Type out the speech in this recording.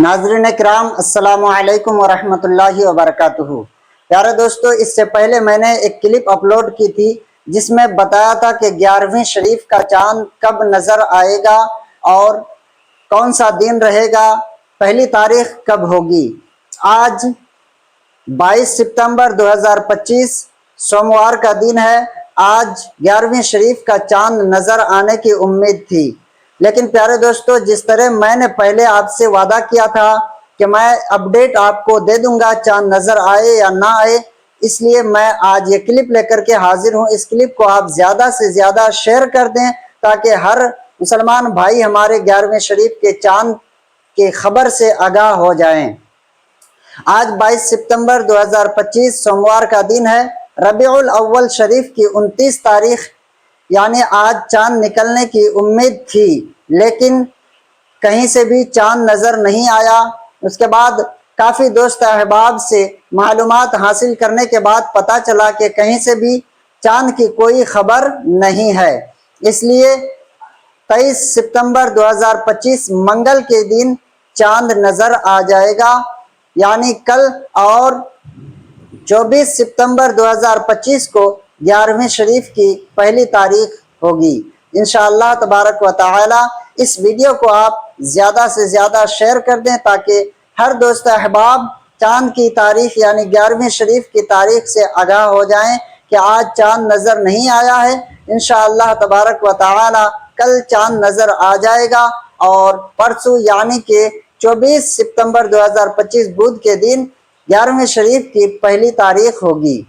ناظرین کرام السلام علیکم ورحمۃ اللہ وبرکاتہ۔ پیارے دوستو، اس سے پہلے میں نے ایک کلپ اپلوڈ کی تھی جس میں بتایا تھا کہ 11ویں شریف کا چاند کب نظر آئے گا اور کون سا دن رہے گا، پہلی تاریخ کب ہوگی۔ آج 22 ستمبر 2025 سوموار کا دن ہے۔ آج 11ویں شریف کا چاند نظر آنے کی امید تھی، لیکن پیارے دوستو، جس طرح میں نے پہلے آپ سے وعدہ کیا تھا کہ میں اپڈیٹ آپ کو دے دوں گا چاند نظر آئے یا نہ آئے، اس لیے میں آج یہ کلپ لے کر کے حاضر ہوں۔ اس کلپ کو آپ زیادہ سے زیادہ شیئر کر دیں تاکہ ہر مسلمان بھائی ہمارے 11ویں شریف کے چاند کی خبر سے آگاہ ہو جائیں۔ آج 22 ستمبر 2025 سوموار کا دن ہے۔ ربیع الاول شریف کی 29 تاریخ یعنی آج چاند نکلنے کی امید تھی، لیکن کہیں سے بھی چاند نظر نہیں آیا۔ اس کے بعد کافی دوست احباب سے معلومات حاصل کرنے کے بعد پتہ چلا کہ کہیں سے بھی چاند کی کوئی خبر نہیں ہے۔ اس لیے 23 ستمبر 2025 منگل کے دن چاند نظر آ جائے گا، یعنی کل، اور 24 ستمبر 2025 کو 11ویں شریف کی پہلی تاریخ ہوگی۔ انشاءاللہ تبارک و تعالی اس ویڈیو کو آپ زیادہ سے زیادہ شیئر کر دیں تاکہ ہر دوست احباب چاند کی تاریخ یعنی 11ویں شریف کی تاریخ سے آگاہ ہو جائیں کہ آج چاند نظر نہیں آیا ہے۔ انشاءاللہ تبارک و تعالی کل چاند نظر آ جائے گا اور پرسوں یعنی کہ 24 ستمبر 2025 بدھ کے دن 11ویں شریف کی پہلی تاریخ ہوگی۔